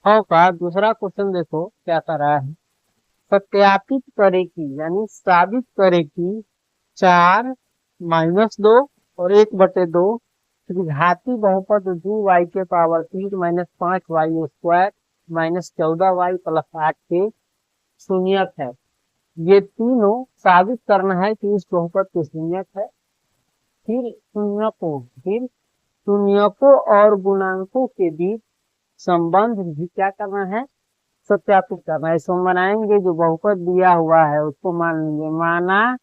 6 का दूसरा क्वेश्चन देखो क्या कर रहा है। सत्यापित करे कि यानी साबित करे कि 4 - 2 और 1/2 घाती बहुपद 2y के पावर 3 -5y² -14y + 8 के शून्यक है। ये तीनों साबित करना है कि इस बहुपद के शून्यक है। फिर शून्यकों और गुणांकों के बीच संबंध भी क्या करना है, सत्यापित करना है। इसको बनाएंगे, जो बहुपद दिया हुआ है उसको मान लेंगे। माना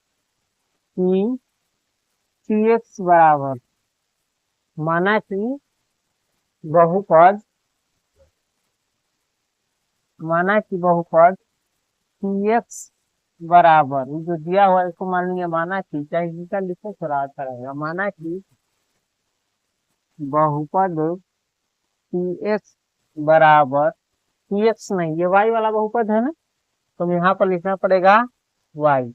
कि cx बराबर, माना कि बहुपद cx बराबर, ये जो दिया हुआ है इसको मान लेंगे माना कि, चाहे इसका लिखो थोड़ा अच्छा रहेगा। माना कि बहुपद cx बराबर, cx नहीं, ये y वाला बहुपद है ना, तो यहाँ पर लिखना पड़ेगा y।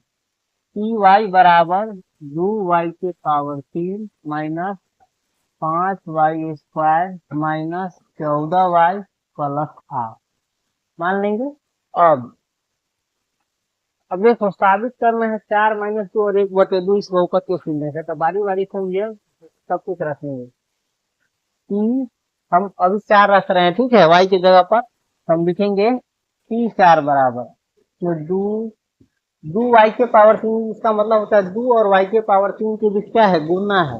y बराबर 2y के पावर 3 -5y² -14y + 8 मान लेंगे। अब देखो साबित करना है 4 - 2 और 1/2 इस बहुपद के शून्य है, तो बारी बारी से हम ये सब कुछ रखेंगे कि हम अभी 4 रख रहे हैं, ठीक है। y की जगह पर हम लिखेंगे p4 बराबर, तो 2y के पावर 3, इसका मतलब होता है 2 और y के पावर 3 के बीच क्या है, गुना है।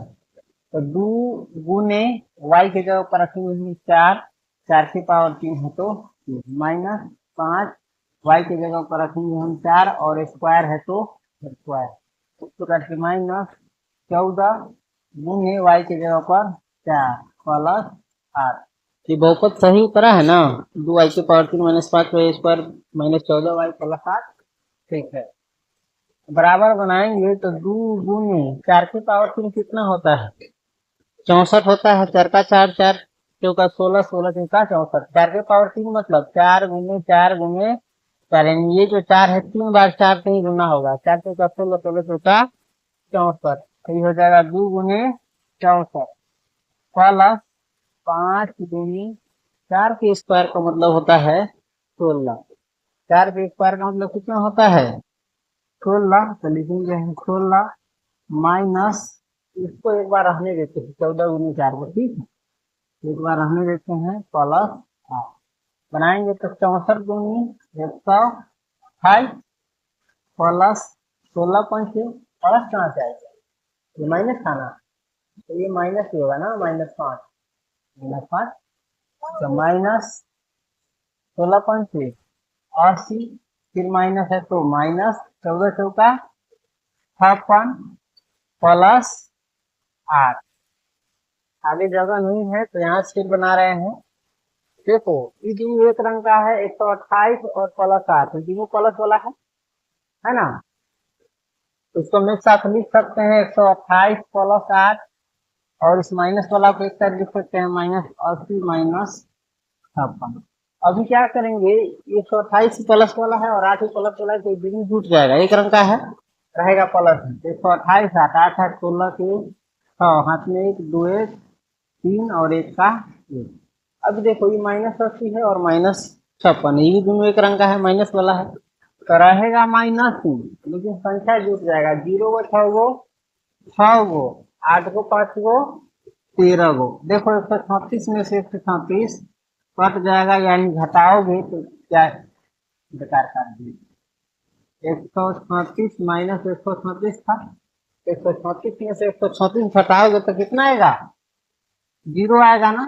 तो 2 गुने y की जगह पर रखेंगे हम 4, 4 की पावर 3 है तो -5 y की जगह पर रखेंगे हम 4 और स्क्वायर है तो स्क्वायर, तो करके -14 गुने y की जगह पर 4 + 8। ये बहुपद सही उतरा है ना, 2y के पावर 3 -5y² -14y + 8, ठीक है। बराबर बनाएंगे तो 2 गुने 4 की पावर 3 कितना होता है, 64 होता है। 4 का 4, 4 चौका 16, 16 चौका 64, 4 के पावर 3 मतलब 4 गुने 4 गुने 4, यानी ये जो 4 है 3 बार 4 से ही गुना होगा। 4 चौका 16, 16 चौका 64, तो ये हो जाएगा 2 गुने 64 + 5 गुने 4 के स्क्वायर का मतलब होता है 16। 4 के स्क्वायर का मतलब कितना होता है 16, तो लिखेंगे हम 16 माइनस, इसको एक बार रहने देते हैं 14 गुने 4 को, ठीक है, एक बार रहने देते हैं + 8 बनाएंगे तो 64 गुनी 128 + 16 पंचे प्लस कहाँ से आएगा, ये माइनस था ना, तो ये माइनस ही होगा ना, -5 तो -16 पंचे 80, फिर माइनस है तो -14 चौका 56 + 8। आगे जगह नहीं है तो यहाँ से फिर बना रहे हैं। देखो ये जो एक रंग का है 128 और +8, तीनों प्लस वाला है ना, तो इसको हम एक साथ लिख सकते हैं 128 + 8, और इस माइनस वाला को एक साथ लिख सकते हैं -80 -56। अभी क्या करेंगे, 128 प्लस वाला है और 8 प्लस वाला है, तो दोनों जुट जाएगा, एक रंग का है रहेगा प्लस। 128 8 8 8 16 के 6, हाथ में 1 2 1 3 और 1 का 1। अब देखो ये -80 है और -56, ये भी दोनों एक रंग का है, माइनस वाला है, तो रहेगा -3, लेकिन संख्या जुट जाएगा, 0 को 6 गो 6 गो 8 को 5 गो 13 गो। देखो 136 में से 136 कट जाएगा, यानी घटाओगे तो क्या बेकार कर दिए, 136 माइनस 136 था, 136 में से 136 घटाओगे तो कितना आएगा, 0 आएगा ना,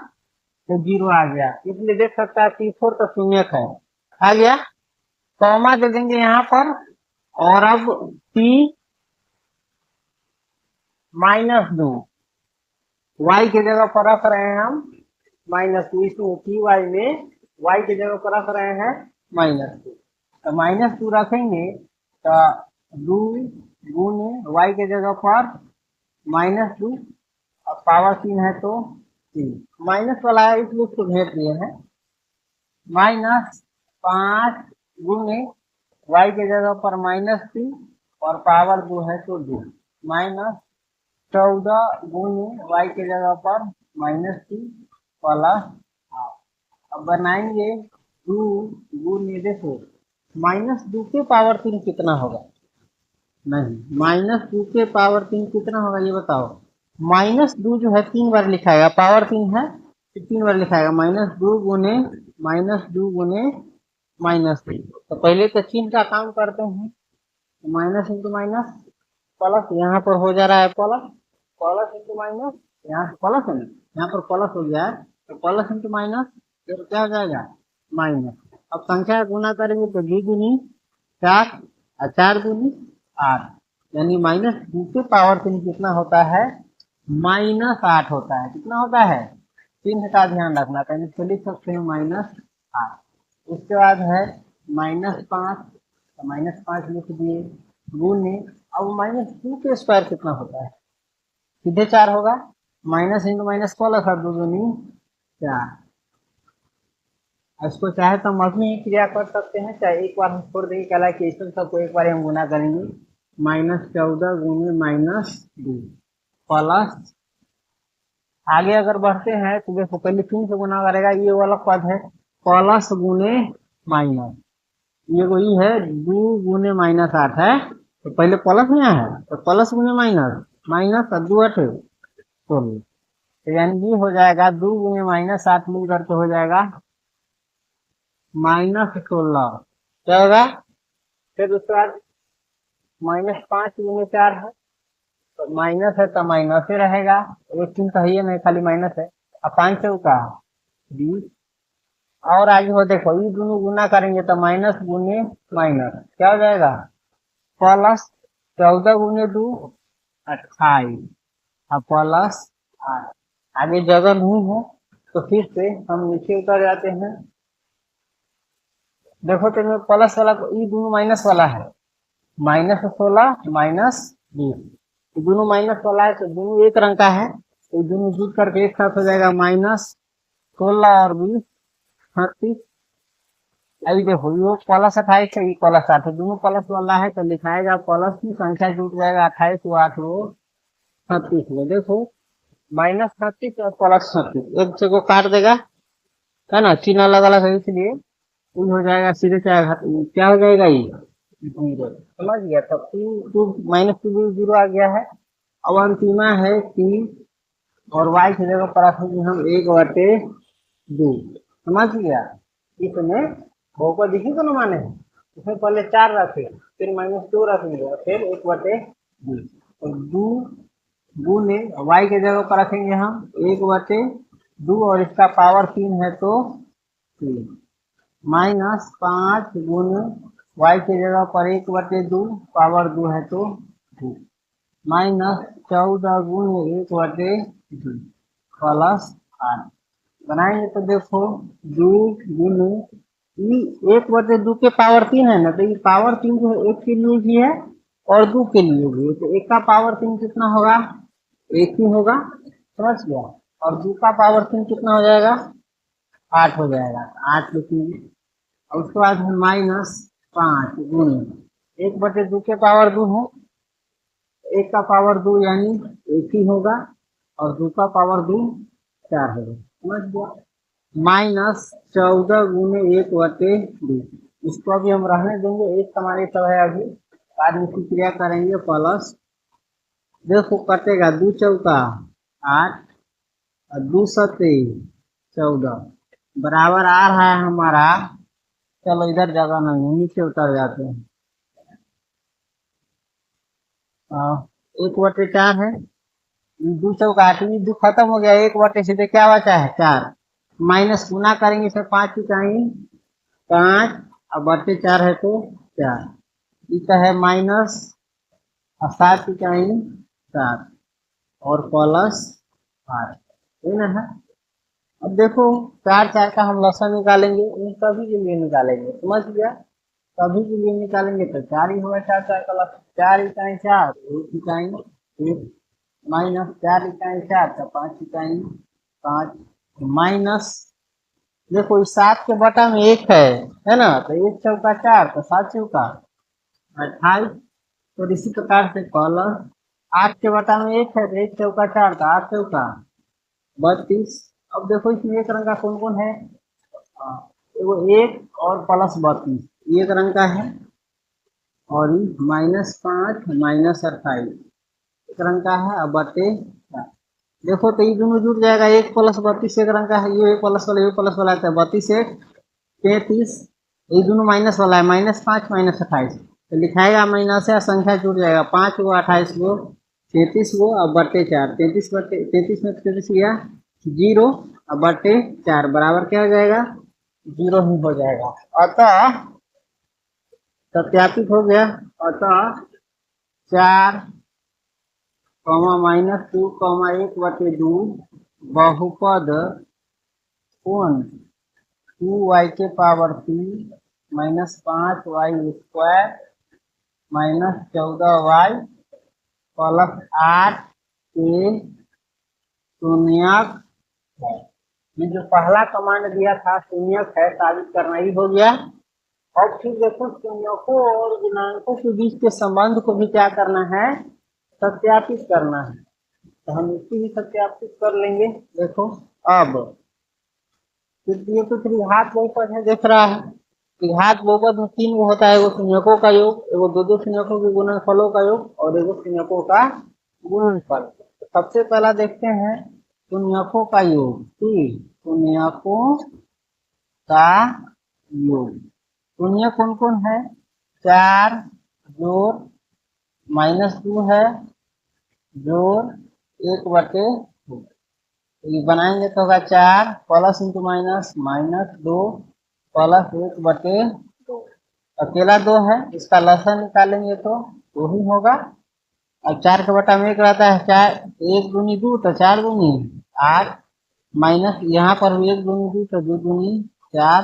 तो 0 आ गया। इसलिए देख सकता है P4 तो शून्यक है, आ गया, कॉमा दे देंगे यहाँ पर। और अब P -2 y की जगह पर रख रहे हैं हम -2, इसमें Py में y की जगह पर रख रहे हैं -2, तो -2 रखेंगे तो 2 गुने y की जगह पर -2 और पावर 3 है तो 3, माइनस वाला है इसलिए इसको घेर दिए हैं, -5 गुने y की जगह पर -3 और पावर 2 है तो 2, -14 गुने y की जगह पर -3 + 8। अब बनाएंगे 2 गुने, देखो -2 के पावर 3 कितना होगा, नहीं -2 के पावर 3 कितना होगा ये बताओ। -2 जो है 3 बार लिखाएगा, पावर 3 है तो 3 बार लिखाएगा, -2 गुने -3। तो पहले तो चिन्ह का काम करते हैं, माइनस इंटू माइनस प्लस, यहाँ पर हो जा रहा है प्लस, प्लस इंटू माइनस, यहाँ प्लस है ना, यहाँ पर प्लस हो गया है तो प्लस इंटू माइनस, फिर क्या हो जाएगा माइनस। अब संख्या गुना करेंगे तो 2 दूनी 4 और 4 दूनी 8, यानी -2 के पावर 3 कितना होता है, -8 होता है। कितना होता है, चिन्ह का ध्यान रखना, पहले तो लिख सकते हैं -8। उसके बाद है -5, तो -5 लिख दिए, गुने, अब -2 के स्क्वायर कितना होता है, सीधे 4 होगा, माइनस इंटू माइनस प्लस और 2 दूनी 4। इसको चाहे तो हम अपनी ही क्रिया कर सकते हैं, चाहे एक बार हम छोड़ देंगे कैलकुलेशन सबको, एक बार हम गुना करेंगे, -14 गुने -2 प्लस, आगे अगर बढ़ते हैं तो देखो पहले 3 से गुना करेगा, ये वाला पद है प्लस गुने माइनस, ये वही है 2 गुने -8 है, तो पहले प्लस में है तो प्लस गुने माइनस, माइनस और 2 8 16, तो यानी ये हो जाएगा 2 गुने -8 मिल करके हो जाएगा -16। क्या होगा, फिर उसके बाद -5 गुने 4 है, तो माइनस है तो माइनस ही रहेगा, एक चिन्ह तो है नहीं, खाली माइनस है। अब 5 चौका 20, और आगे हो देखो ये दोनों गुना करेंगे तो माइनस गुने माइनस क्या हो जाएगा, प्लस 14 गुने 2 28, अब प्लस 8। आगे जगह नहीं है तो फिर से हम नीचे उतर जाते हैं, देखो तो प्लस वाला ये दोनों माइनस वाला है, -16 -20, ये दोनों माइनस वाला है तो दोनों एक रंग का है, तो दोनों जुड़ करके एक साथ हो जाएगा -16 और 20 36। अभी देखो ये प्लस 28 है, ये प्लस 8 है, दोनों प्लस वाला है तो लिखाएगा प्लस की संख्या जुट जाएगा 28 को 8 को 36 में, देखो -36 और +36 एक से को काट देगा, है ना, चिन्ह अलग अलग है इसलिए ये हो जाएगा सीधे, क्या हो जाएगा ये 0, समझ गया। तब 2 -2 0 आ गया है। अब अंतिमा है 3 और y की जगह पर रखेंगे हम 1/2, समझ गया। इसमें बहुपद इसी को न माने, इसमें पहले 4 रखे, फिर -2 रखेंगे और फिर 1/2, तो 2 गुने y के जगह पर रखेंगे हम 1/2 और इसका पावर 3 है तो 3, -5 गुने y की जगह पर 1/2 पावर 2 है तो 2, -14 गुने 1/2 प्लस 8। बनाएंगे तो देखो 2 गुने 1/2 के पावर 3 है ना, तो ये पावर 3 जो है 1 के लिए भी है और 2 के लिए भी है, तो 1 का पावर 3 कितना होगा, 1 ही होगा, समझ गया। और 2 का पावर 3 कितना हो जाएगा, 8 हो जाएगा, 8 लिखेंगे। और उसके बाद -5 गुने 1/2 के पावर 2 है, 1 का पावर 2 यानी 1 ही होगा और 2 का पावर 2 4 होगा, समझ गया। -14 गुने 1/2, इसको अभी हम रहने देंगे, एक हमारे सब है, अभी बाद में इसकी क्रिया करेंगे प्लस, देखो कटेगा 2 चौका 8 और 2 सते 14 बराबर आ रहा है हमारा, चलो इधर जगह नहीं है नीचे उतर जाते हैं, 1/4 है, 2 चौका 8, 2 खत्म हो गया, 1/, सीधे क्या बचा है 4, माइनस गुना करेंगे इसे 5 इकाई 5 और बटे 4 है तो 4, इसका है माइनस 7 इकाई 7 और प्लस 8, है ना है। अब देखो 4 4 का हम लसन निकालेंगे, इन सभी के लिए निकालेंगे, समझ गया, सभी के लिए निकालेंगे तो 4 ही होगा, 4 4 का लसन, 4 इकाई 4 1 इकाई 1 माइनस 4 इकाई 4 का 5 इकाई 5 माइनस, देखो इस 7 के बटा में 1 है ना, तो 1 चौका 4 तो 7 चौका 28, तो इसी प्रकार से प्लस 8 के बटा में 1 है तो 1 चौका 4 तो 8 चौका 32। अब देखो इसमें एक रंग का कौन कौन है, हाँ, एगो 1 और प्लस 32 एक रंग का है, और -5 -28 एक रंग का है, अब बटे 4। देखो तो ये दोनों जुड़ जाएगा, 1 प्लस 32 एक रंग का है, ये 1 प्लस वाला, ये प्लस वाला है, 32 1 33, ये दोनों माइनस वाला है, -5 -28 तो लिखाएगा माइनस है, संख्या जुड़ जाएगा, 5 गो 28 गो 33 गो, अब बटे 4, 33 बटे 33 में 33 गया 0, अब बटे 4 बराबर क्या हो जाएगा, 0 ही हो जाएगा। अतः सत्यापित हो गया। अतः 4 -2 1 बटे 2 बहुपद पूर्ण 2y के पावर 3 -5y² -14y प्लस 8 के शून्यक है। ये जो पहला कमांड दिया था शून्यक है, साबित करना ही हो गया। और फिर देखो शून्यकों और गुणांकों के बीच के संबंध को भी क्या करना है, सत्यापित करना है। तो हम इसकी भी सत्यापित कर लेंगे। देखो अब ये तो त्रिघात बहुपद है, देख रहा है त्रिघात बहुपद में 3 गो होता है, एगो शून्यकों का योग, एगो दो शून्यकों के गुणनफलों का योग, और एगो शून्यकों का गुणनफल। तो सबसे पहला देखते हैं शून्यकों का योग, शून्यकों का योग। शून्य कौन कौन है, 4 जोड़ -2 है जोड़ 1 बटे 2, ये बनाएंगे तो होगा 4 प्लस इंटू माइनस -2 प्लस 1 बटे 2, अकेला 2 है, इसका लसन निकालेंगे तो 2 ही होगा। अब 4 के बटा में 1 रहता है, 4 1 दूनी 2 तो 4 दूनी 8, माइनस यहाँ पर 1 दूनी 2 तो 2 दूनी 4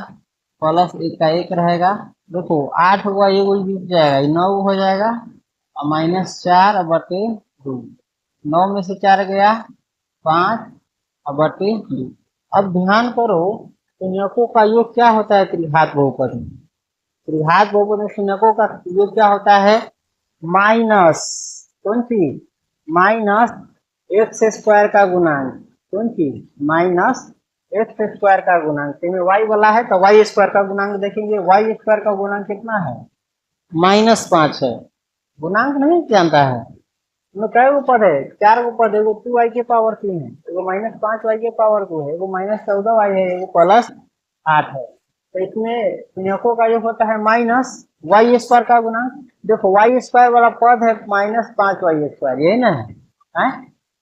प्लस 1 का 1 रहेगा। देखो 8 हुआ, ये वही बीत जाएगा, 9 हो जाएगा, और -4 बटे 2, 9 में से 4 गया 5 बटे 2। अब ध्यान करो शून्यकों का योग क्या होता है त्रिघात बहुपद में, त्रिघात बहुपद में शून्यकों का योग क्या होता है, माइनस कौन सी, -x² का गुणांक, कौन सी -x² का गुणांक, इसमें y वाला है तो y² का गुणांक देखेंगे, y² का गुणांक कितना है, -5 है, गुणांक नहीं जानता है, इसमें कै गो पद है, 4 गो पद है, एगो 2y के पावर 3 है, एगो -5y के पावर 2 है, एगो -14y है, एगो +8 है। तो इसमें शून्यकों का योग होता है -y² का गुणांक। देखो y² वाला पद है -5y², यही ना है,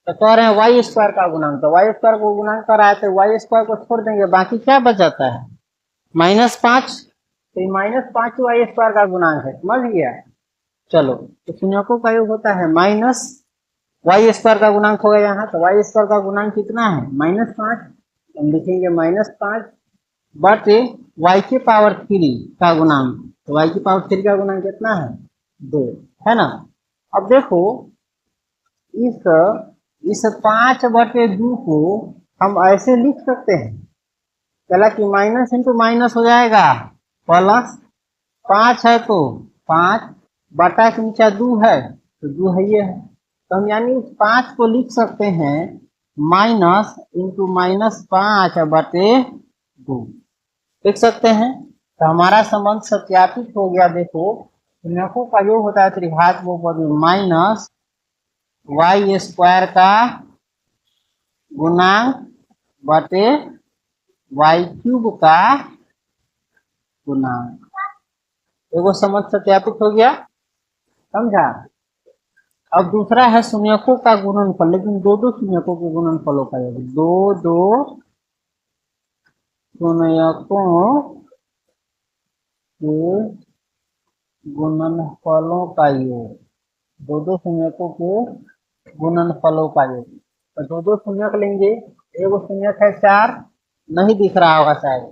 तो कह रहे हैं y² का गुणांक, तो y² को गुणांक कराए तो y² को छोड़ देंगे, बाकी क्या बचाता है -5, तो -5y² का गुणांक है, समझ गया। चलो तो शून्यकों का योग होता है -y² का गुणांक होगा यहाँ, तो y² का गुणांक कितना है -5, हम लिखेंगे -5 बटे y के पावर 3 का गुणांक, तो y की पावर 3 का गुणांक कितना है 2, है ना। अब देखो इस 5 बटे 2 को हम ऐसे लिख सकते हैं, चला कि माइनस इंटू माइनस हो जाएगा, प्लस 5 है तो 5 बटा के नीचे 2 है तो 2 है, ये है, तो हम यानी इस 5 को लिख सकते हैं माइनस इंटू -5 बटे 2 लिख सकते हैं। तो हमारा संबंध सत्यापित हो गया। देखो शून्यकों का योग होता है त्रिघात बहुपद में -y² का गुणांक बटे y³ का गुणांक, एगो समझ सत्यापित हो गया, समझा। अब दूसरा है शून्यकों का गुणनफल, लेकिन दो शून्यकों के गुणनफलों का योग, दो शून्यकों के गुणनफलों का योग, दो शून्यकों के गुणनफलों का योग। तो दो शून्यक लेंगे, एगो शून्यक है 4, नहीं दिख रहा होगा शायद,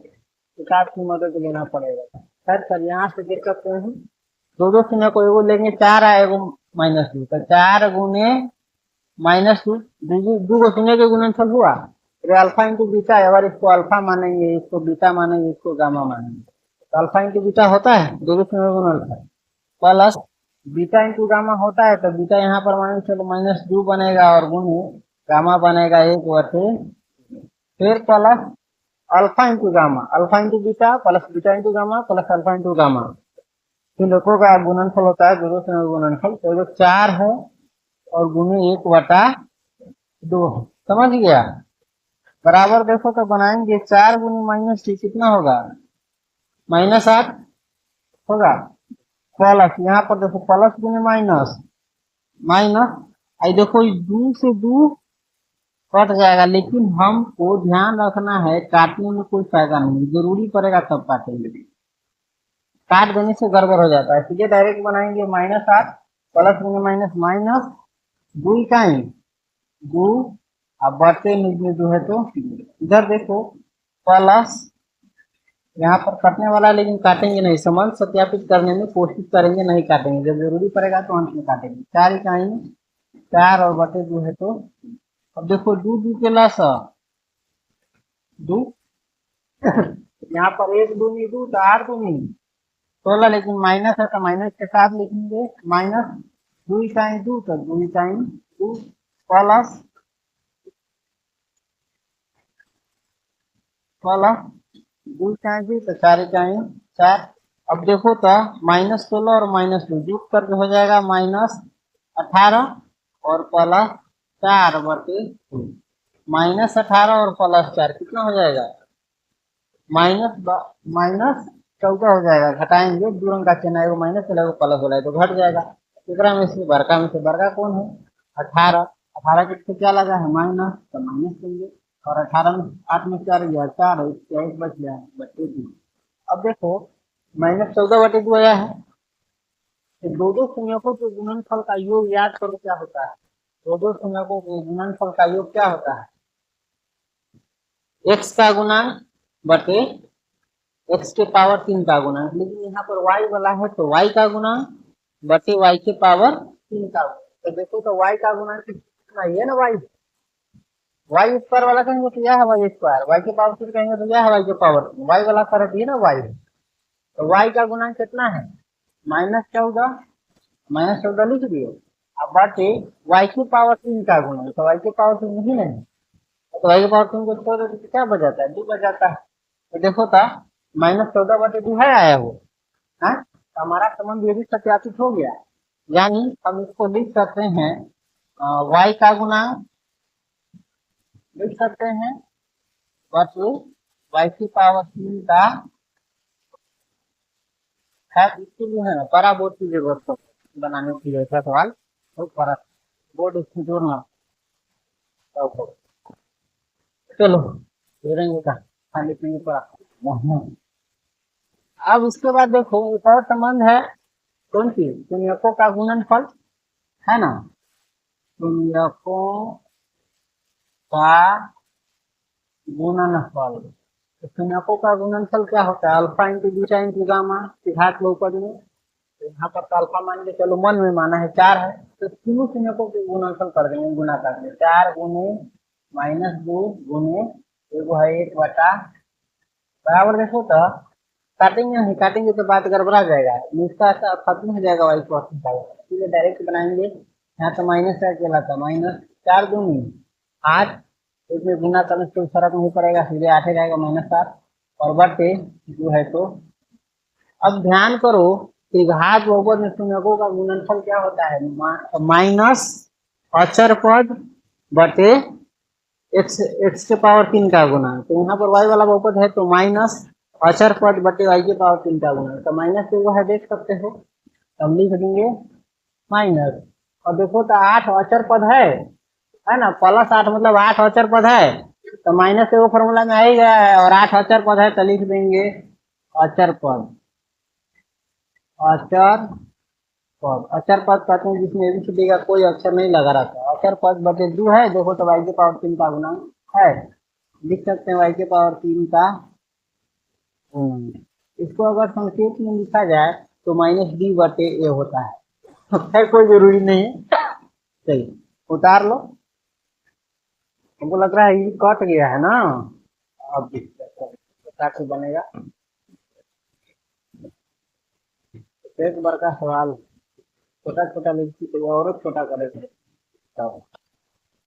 किताब की मदद लेना पड़ेगा। सर यहाँ से देख सकते हैं, दो शून्य को एगो लेंगे 4 है, एगो -2, तो 4 गुने -2, दो गो शून्य के गुणनफल हुआ, फिर अल्फा इंटू बीटा, अगर इसको अल्फा मानेंगे, इसको बीटा मानेंगे, इसको गामा मानेंगे, तो अल्फा इंटू बीटा होता है, दो शून्य का गुणनफल, प्लस बीटा इंटू गामा होता है, तो बीटा यहाँ पर मानेंगे चलो -2 बनेगा, और गुणे गामा बनेगा 1 बटे, फिर plus alpha into gamma, alpha into beta plus beta into gamma plus alpha into gamma, इन लोगों का गुणनफल होता है दोनों से गुणनफल। तो जो 4 है और गुने 1/2 है, समझ गया। बराबर देखो तो बनाएंगे 4 गुने -3 कितना होगा, -8 होगा। प्लस यहाँ पर देखो प्लस गुने माइनस, माइनस आई देखो 2 से 2 कट जाएगा, लेकिन हमको ध्यान रखना है काटने में कोई फायदा नहीं, जरूरी पड़ेगा तब काटेंगे, काट देने से गड़बड़ हो जाता है। सीधे डायरेक्ट बनाएंगे -8 प्लस गुने माइनस माइनस 2 इकाई 2, अब बढ़ते में 2 है तो इधर देखो प्लस, यहाँ पर कटने वाला है लेकिन काटेंगे नहीं, संबंध सत्यापित करने में कोशिश करेंगे, नहीं काटेंगे, जब जरूरी पड़ेगा तो अंत में काटेंगे। 4 इकाई 4 और बटे 2 है तो अब देखो 2 2 के लास 2 यहाँ पर 1 दूनी 2 तो 8 दूनी 16, लेकिन माइनस है तो माइनस के साथ लिखेंगे, -2 इकाई 2 तो 2 इकाई 2 प्लस 2 इकाई 2 तो 4 इकाई 4। अब देखो तो -16 और -2 जुट करके हो जाएगा -18 और प्लस 4 बटे -18 और प्लस 4 कितना हो जाएगा, -14 हो जाएगा। घटाएंगे 2 रंग का चिन्ह, एगो माइनस चला प्लस हो रहा है तो घट जाएगा। तीसरा में से बड़का कौन है, 18, 18 के पीछे क्या लगा है माइनस, तो माइनस लेंगे, और 18 में 8 में 4 गया 4, 1 बच गया बटे 2। अब देखो -14 बटे 2 आया है, दो दो संयोगों के गुणनफल का योग याद करो क्या होता है, दो दो संयोगों के गुणनफल का योग क्या होता है, x का गुणांक बटे x के पावर 3 का गुणांक, लेकिन यहाँ पर y वाला है तो y का गुणांक बटे y के पावर 3 का गुणांक। तो देखो तो y का गुणांक कितना है ना, y स्क्वायर वाला कहेंगे तो यह है y स्क्वायर, y के पावर 3 कहेंगे तो यह है y के पावर 3, y वाला करंट है ना y, तो y का गुणांक कितना है -14, -14 लिख दिए। अब बटे y की पावर 3 का गुणांक, तो y की पावर 3 नहीं है, तो y की पावर 3 को छोड़ दो तो क्या बच जाता है, 2 बच जाता है। तो देखो था -14 बटे 2 है आया वो, है तो हमारा संबंध ये भी सत्यापित हो गया, यानी हम इसको लिख सकते हैं y का गुणांक लिख सकते हैं बटे y की पावर 3 का है, इसके लिए है ना बड़ा बोर्ड की जरूरत बनाने के लिए ऐसा सवाल तो बड़ा बोर्ड इसमें जोड़ना। चलो जोड़ेंगे का खाने पीने पड़ा। अब इसके बाद देखो एक और संबंध है, कौन सी, शून्यकों का गुणनफल है ना, शून्यकों का गुणनफल। तो शून्यकों का गुणनफल क्या होता है, alpha into beta into gamma घात बहुपद में, तो यहाँ पर तो अल्फा मान के चलो, मन में माना है 4 है तो तीनों शून्यकों के गुणनफल कर देंगे, गुना कर देंगे, 4 गुने -2 गुने एगो है 1 बराबर। देखो तो काटेंगे नहीं, काटेंगे तो बात गड़बड़ा जाएगा, इसका खत्म हो जाएगा वाई को, इसलिए डायरेक्ट बनाएंगे। यहाँ तो माइनस का अकेला था, -4 दूनी 8, इसमें गुना करने से कोई फर्क नहीं पड़ेगा, सीधे 8 रहेगा -7 और बटे जो है तो। अब ध्यान करो कि घात बहुपद में शून्यकों का गुणनफल क्या होता है, माइनस अचर पद बटे x के पावर 3 का गुणांक, तो यहाँ पर y वाला बहुपद है तो माइनस अचर पद बटे y के पावर 3 का गुणांक, तो माइनस से वो है देख सकते हो, हम लिख देंगे माइनस। और देखो तो 8 अचर पद है ना, +8 मतलब 8 अचर पद है, तो माइनस से वो फॉर्मूला में आ ही गया है, और 8 अचर पद है तो लिख देंगे अचर पद, अचर पद, अचर पद कहते हैं जिसमें एबीसीडी का कोई अक्षर नहीं लगा रहता, अचर पद बटे 2 है, देखो तो y के पावर 3 का गुणांक है, लिख सकते हैं y के पावर 3 का इसको अगर संकेत में लिखा जाए तो -d बटे a होता है, खैर कोई जरूरी नहीं है, सही उतार लो, हमको लग रहा है ये कट गया है ना, अब काट बनेगा। एक बार का सवाल छोटा छोटा लिखी तो और छोटा करेंगे।